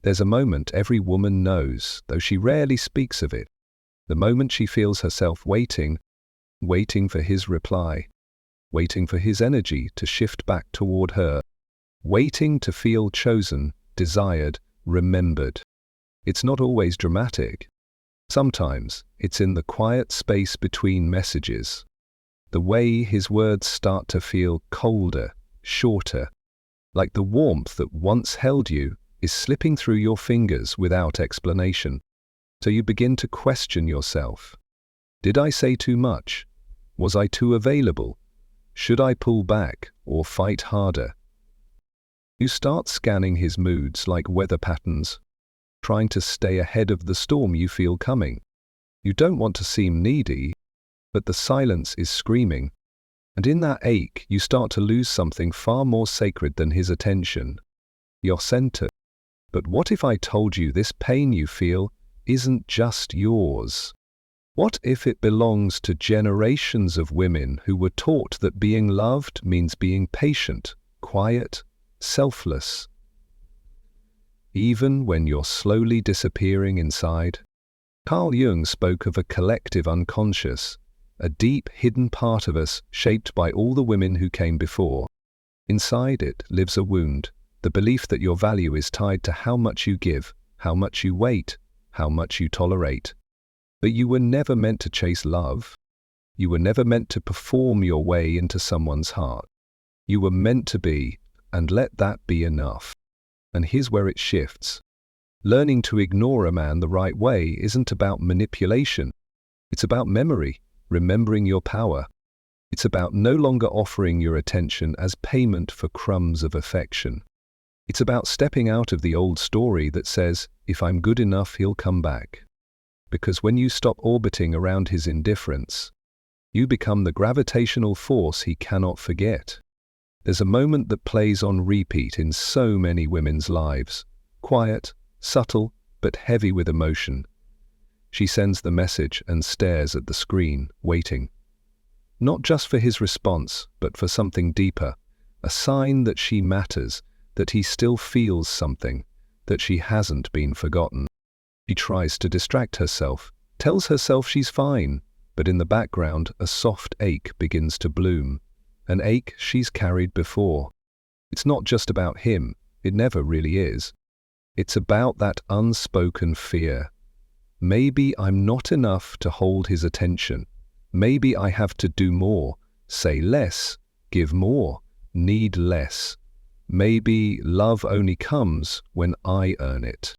There's a moment every woman knows, though she rarely speaks of it. The moment she feels herself waiting for his reply, waiting for his energy to shift back toward her, waiting to feel chosen, desired, remembered. It's not always dramatic. Sometimes it's in the quiet space between messages. The way his words start to feel colder, shorter, like the warmth that once held you is slipping through your fingers without explanation. So you begin to question yourself. Did I say too much? Was I too available? Should I pull back or fight harder? You start scanning his moods like weather patterns, trying to stay ahead of the storm you feel coming. You don't want to seem needy, but the silence is screaming. And in that ache, you start to lose something far more sacred than his attention, your center. But what if I told you this pain you feel isn't just yours? What if it belongs to generations of women who were taught that being loved means being patient, quiet, selfless? Even when you're slowly disappearing inside, Carl Jung spoke of a collective unconscious, a deep hidden part of us shaped by all the women who came before. Inside it lives a wound, the belief that your value is tied to how much you give, how much you wait, how much you tolerate. But you were never meant to chase love. You were never meant to perform your way into someone's heart. You were meant to be, and let that be enough. And here's where it shifts. Learning to ignore a man the right way isn't about manipulation. It's about memory, remembering your power. It's about no longer offering your attention as payment for crumbs of affection. It's about stepping out of the old story that says, if I'm good enough, he'll come back. Because when you stop orbiting around his indifference, you become the gravitational force he cannot forget. There's a moment that plays on repeat in so many women's lives. Quiet, subtle, but heavy with emotion. She sends the message and stares at the screen, waiting. Not just for his response, but for something deeper. A sign that she matters, that he still feels something, that she hasn't been forgotten. She tries to distract herself, tells herself she's fine, but in the background a soft ache begins to bloom. An ache she's carried before. It's not just about him, it never really is. It's about that unspoken fear. Maybe I'm not enough to hold his attention. Maybe I have to do more, say less, give more, need less. Maybe love only comes when I earn it.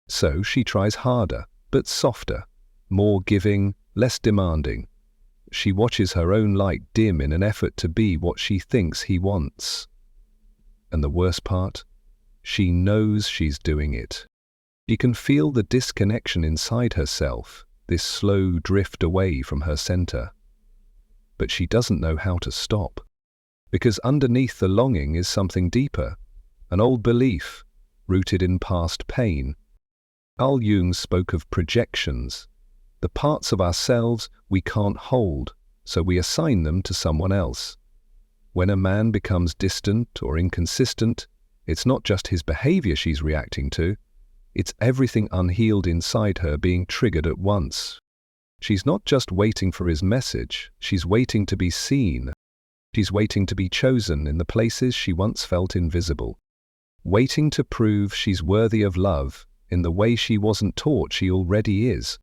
So she tries harder, but softer, more giving, less demanding. She watches her own light dim in an effort to be what she thinks he wants. And the worst part? She knows she's doing it. She can feel the disconnection inside herself, this slow drift away from her center. But she doesn't know how to stop. Because underneath the longing is something deeper, an old belief, rooted in past pain. Carl Jung spoke of projections, the parts of ourselves we can't hold, so we assign them to someone else. When a man becomes distant or inconsistent, it's not just his behavior she's reacting to, it's everything unhealed inside her being triggered at once. She's not just waiting for his message, she's waiting to be seen. She's waiting to be chosen in the places she once felt invisible. Waiting to prove she's worthy of love in the way she wasn't taught she already is.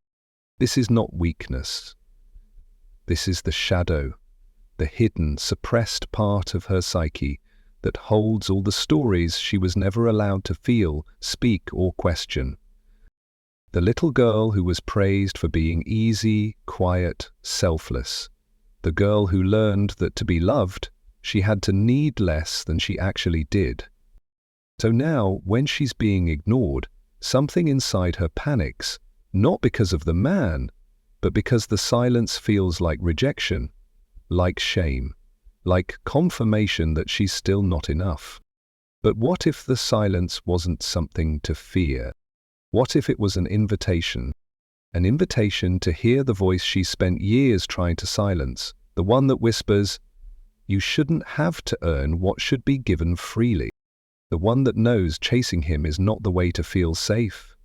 This is not weakness. This is the shadow, the hidden, suppressed part of her psyche that holds all the stories she was never allowed to feel, speak, or question. The little girl who was praised for being easy, quiet, selfless. The girl who learned that to be loved, she had to need less than she actually did. So now, when she's being ignored, something inside her panics, not because of the man, but because the silence feels like rejection, like shame, like confirmation that she's still not enough. But what if the silence wasn't something to fear? What if it was an invitation? An invitation to hear the voice she spent years trying to silence, the one that whispers, "You shouldn't have to earn what should be given freely." The one that knows chasing him is not the way to feel safe.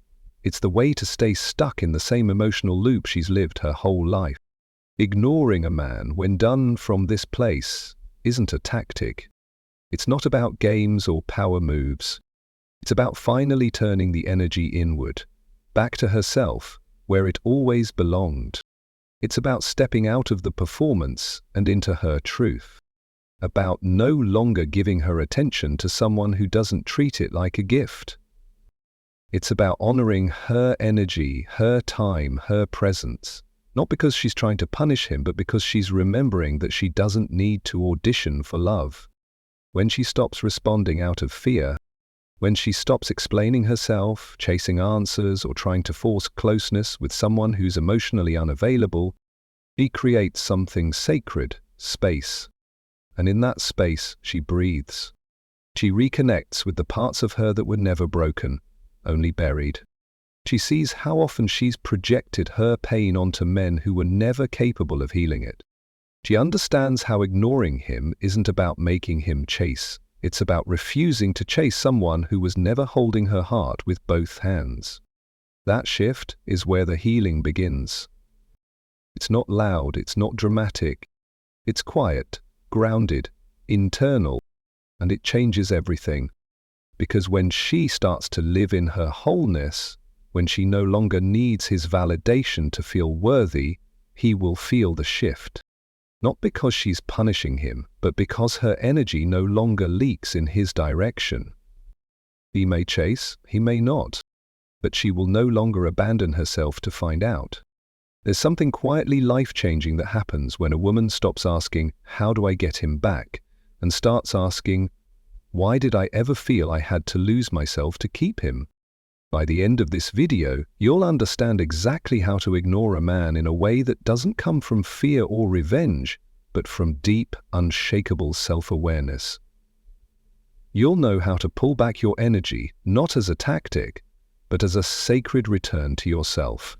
It's the way to stay stuck in the same emotional loop she's lived her whole life. Ignoring a man when done from this place isn't a tactic. It's not about games or power moves. It's about finally turning the energy inward, back to herself, where it always belonged. It's about stepping out of the performance and into her truth. About no longer giving her attention to someone who doesn't treat it like a gift. It's about honoring her energy, her time, her presence. Not because she's trying to punish him, but because she's remembering that she doesn't need to audition for love. When she stops responding out of fear, when she stops explaining herself, chasing answers, or trying to force closeness with someone who's emotionally unavailable, she creates something sacred, space. And in that space, she breathes. She reconnects with the parts of her that were never broken, only buried. She sees how often she's projected her pain onto men who were never capable of healing it. She understands how ignoring him isn't about making him chase. It's about refusing to chase someone who was never holding her heart with both hands. That shift is where the healing begins. It's not loud, it's not dramatic. It's quiet, grounded, internal, and it changes everything. Because when she starts to live in her wholeness, when she no longer needs his validation to feel worthy, he will feel the shift. Not because she's punishing him, but because her energy no longer leaks in his direction. He may chase, he may not, but she will no longer abandon herself to find out. There's something quietly life-changing that happens when a woman stops asking, "How do I get him back?" and starts asking, "Why did I ever feel I had to lose myself to keep him?" By the end of this video, you'll understand exactly how to ignore a man in a way that doesn't come from fear or revenge, but from deep, unshakable self-awareness. You'll know how to pull back your energy, not as a tactic, but as a sacred return to yourself.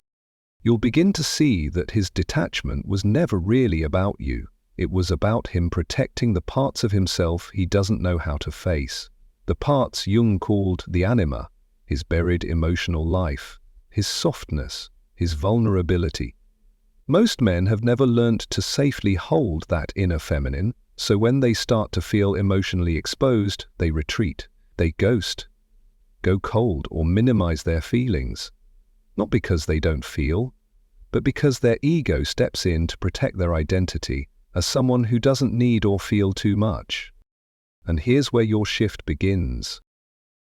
You'll begin to see that his detachment was never really about you. It was about him protecting the parts of himself he doesn't know how to face. The parts Jung called the Anima, his buried emotional life, his softness, his vulnerability. Most men have never learnt to safely hold that inner feminine, so when they start to feel emotionally exposed, they retreat, they ghost, go cold or minimize their feelings. Not because they don't feel, but because their ego steps in to protect their identity as someone who doesn't need or feel too much. And here's where your shift begins.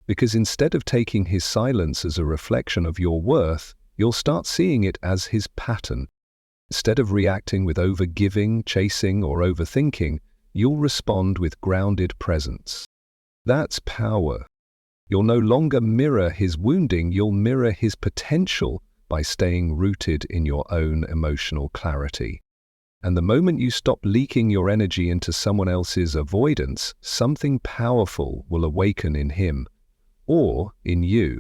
Because instead of taking his silence as a reflection of your worth, you'll start seeing it as his pattern. Instead of reacting with over-giving, chasing, or overthinking, you'll respond with grounded presence. That's power. You'll no longer mirror his wounding, you'll mirror his potential by staying rooted in your own emotional clarity. And the moment you stop leaking your energy into someone else's avoidance, something powerful will awaken in him. Or in you.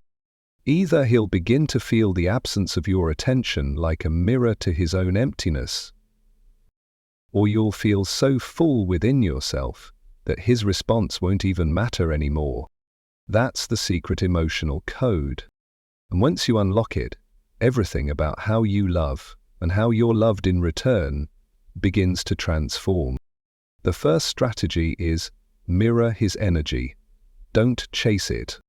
Either he'll begin to feel the absence of your attention like a mirror to his own emptiness, or you'll feel so full within yourself that his response won't even matter anymore. That's the secret emotional code. And once you unlock it, everything about how you love and how you're loved in return begins to transform. The first strategy is mirror his energy. Don't chase it.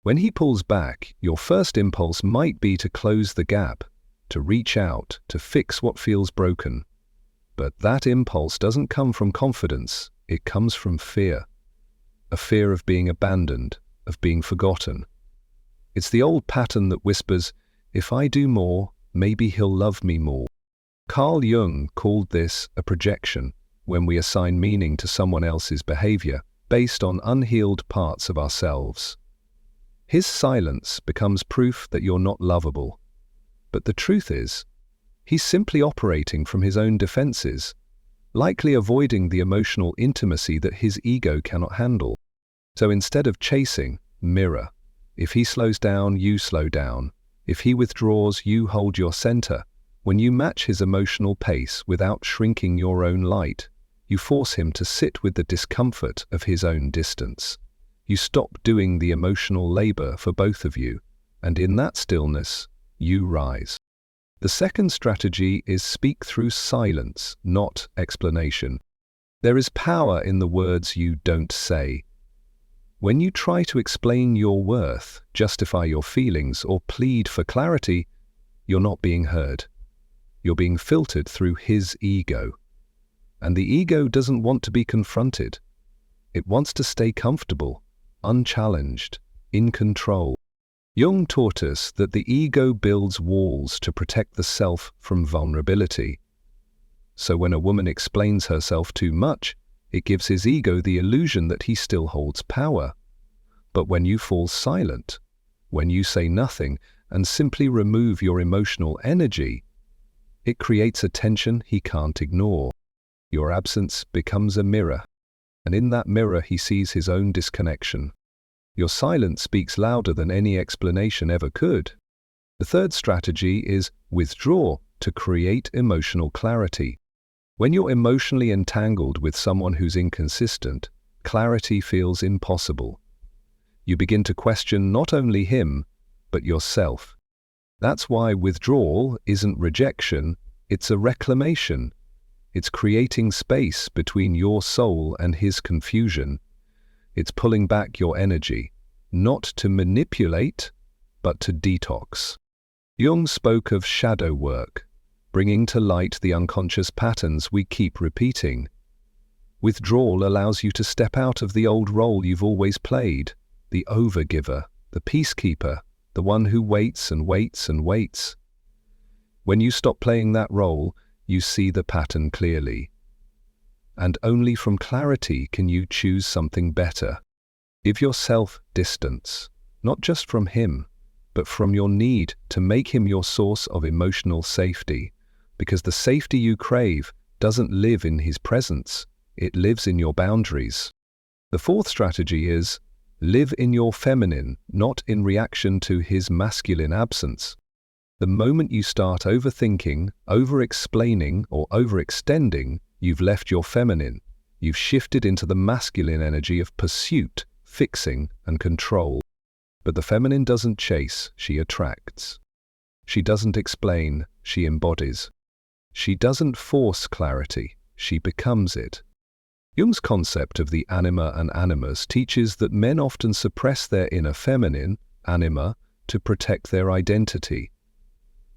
When he pulls back, your first impulse might be to close the gap, to reach out, to fix what feels broken. But that impulse doesn't come from confidence, it comes from fear. A fear of being abandoned, of being forgotten. It's the old pattern that whispers, "If I do more, maybe he'll love me more." Carl Jung called this a projection, when we assign meaning to someone else's behavior based on unhealed parts of ourselves. His silence becomes proof that you're not lovable. But the truth is, he's simply operating from his own defenses, likely avoiding the emotional intimacy that his ego cannot handle. So instead of chasing, mirror. If he slows down, you slow down. If he withdraws, you hold your center. When you match his emotional pace without shrinking your own light, you force him to sit with the discomfort of his own distance. You stop doing the emotional labor for both of you, and in that stillness, you rise. The second strategy is speak through silence, not explanation. There is power in the words you don't say. When you try to explain your worth, justify your feelings, or plead for clarity, you're not being heard. You're being filtered through his ego. And the ego doesn't want to be confronted. It wants to stay comfortable, unchallenged, in control. Jung taught us that the ego builds walls to protect the self from vulnerability. So when a woman explains herself too much, it gives his ego the illusion that he still holds power. But when you fall silent, when you say nothing and simply remove your emotional energy, it creates a tension he can't ignore. Your absence becomes a mirror, and in that mirror he sees his own disconnection. Your silence speaks louder than any explanation ever could. The third strategy is withdraw to create emotional clarity. When you're emotionally entangled with someone who's inconsistent, clarity feels impossible. You begin to question not only him, but yourself. That's why withdrawal isn't rejection, it's a reclamation. It's creating space between your soul and his confusion. It's pulling back your energy, not to manipulate, but to detox. Jung spoke of shadow work, bringing to light the unconscious patterns we keep repeating. Withdrawal allows you to step out of the old role you've always played, the overgiver, the peacekeeper, the one who waits and waits and waits. When you stop playing that role, you see the pattern clearly. And only from clarity can you choose something better. Give yourself distance, not just from him, but from your need to make him your source of emotional safety. Because the safety you crave doesn't live in his presence, it lives in your boundaries. The fourth strategy is, live in your feminine, not in reaction to his masculine absence. The moment you start overthinking, over-explaining, or overextending, you've left your feminine. You've shifted into the masculine energy of pursuit, fixing, and control. But the feminine doesn't chase, she attracts. She doesn't explain, she embodies. She doesn't force clarity, she becomes it. Jung's concept of the anima and animus teaches that men often suppress their inner feminine, anima, to protect their identity.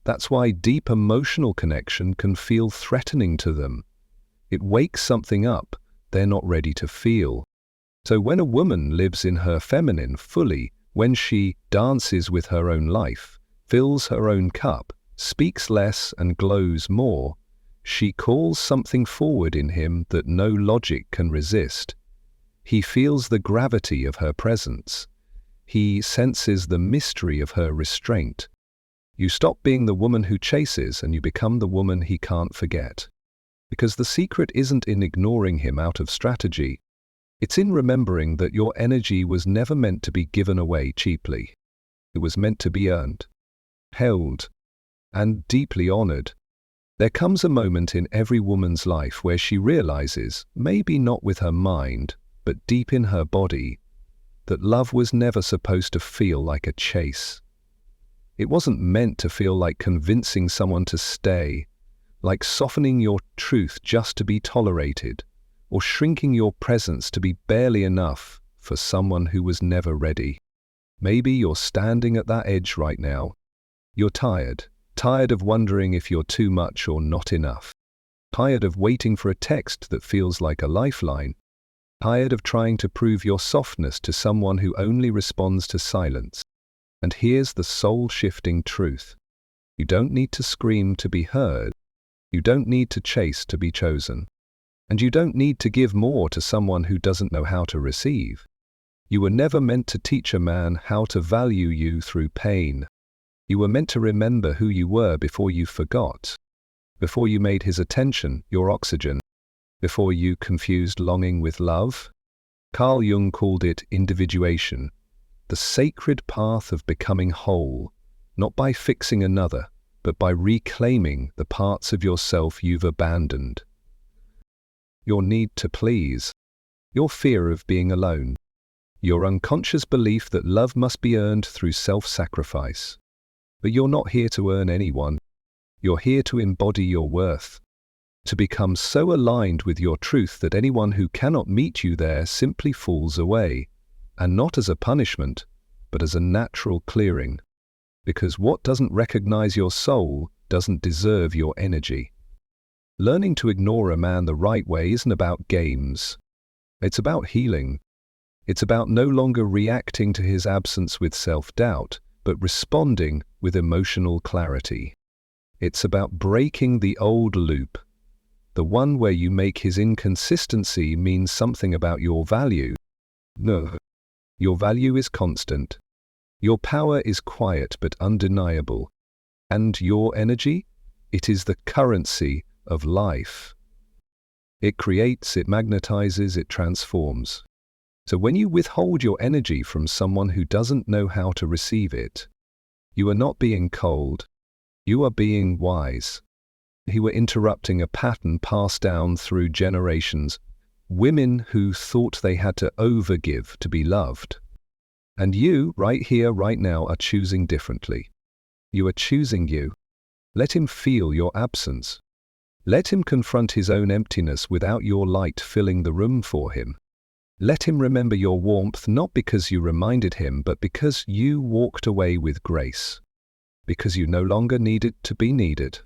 That's why deep emotional connection can feel threatening to them. It wakes something up they're not ready to feel. So when a woman lives in her feminine fully, when she dances with her own life, fills her own cup, speaks less and glows more, she calls something forward in him that no logic can resist. He feels the gravity of her presence. He senses the mystery of her restraint. You stop being the woman who chases and you become the woman he can't forget. Because the secret isn't in ignoring him out of strategy. It's in remembering that your energy was never meant to be given away cheaply. It was meant to be earned, held, and deeply honored. There comes a moment in every woman's life where she realizes, maybe not with her mind, but deep in her body, that love was never supposed to feel like a chase. It wasn't meant to feel like convincing someone to stay, like softening your truth just to be tolerated, or shrinking your presence to be barely enough for someone who was never ready. Maybe you're standing at that edge right now. You're tired of wondering if you're too much or not enough. Tired of waiting for a text that feels like a lifeline. Tired of trying to prove your softness to someone who only responds to silence. And here's the soul-shifting truth. You don't need to scream to be heard. You don't need to chase to be chosen. And you don't need to give more to someone who doesn't know how to receive. You were never meant to teach a man how to value you through pain. You were meant to remember who you were before you forgot. Before you made his attention your oxygen. Before you confused longing with love. Carl Jung called it individuation, the sacred path of becoming whole, not by fixing another, but by reclaiming the parts of yourself you've abandoned. Your need to please, your fear of being alone, Your unconscious belief that love must be earned through self-sacrifice. But you're not here to earn anyone. You're here to embody your worth, to become so aligned with your truth that anyone who cannot meet you there simply falls away, and not as a punishment, but as a natural clearing. Because what doesn't recognize your soul doesn't deserve your energy. Learning to ignore a man the right way isn't about games. It's about healing. It's about no longer reacting to his absence with self-doubt, but responding with emotional clarity. It's about breaking the old loop, the one where you make his inconsistency mean something about your value. No, your value is constant. Your power is quiet but undeniable. And your energy? It is the currency of life. It creates, it magnetizes, it transforms. So when you withhold your energy from someone who doesn't know how to receive it, you are not being cold. You are being wise. You are interrupting a pattern passed down through generations. Women who thought they had to overgive to be loved. And you, right here, right now, are choosing differently. You are choosing you. Let him feel your absence. Let him confront his own emptiness without your light filling the room for him. Let him remember your warmth not because you reminded him, but because you walked away with grace. Because you no longer needed to be needed.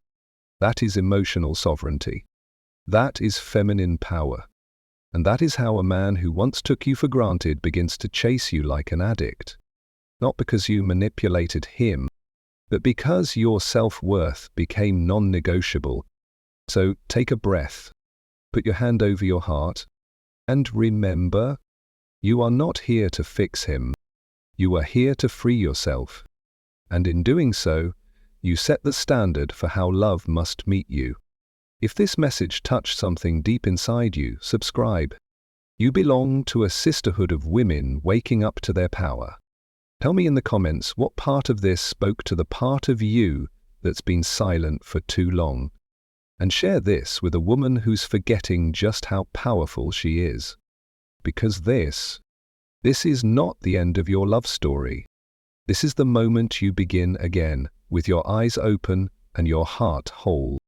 That is emotional sovereignty. That is feminine power. And that is how a man who once took you for granted begins to chase you like an addict. Not because you manipulated him, but because your self-worth became non-negotiable. So take a breath, put your hand over your heart, and remember, you are not here to fix him. You are here to free yourself. And in doing so, you set the standard for how love must meet you. If this message touched something deep inside you, subscribe. You belong to a sisterhood of women waking up to their power. Tell me in the comments what part of this spoke to the part of you that's been silent for too long. And share this with a woman who's forgetting just how powerful she is. Because this is not the end of your love story. This is the moment you begin again, with your eyes open and your heart whole.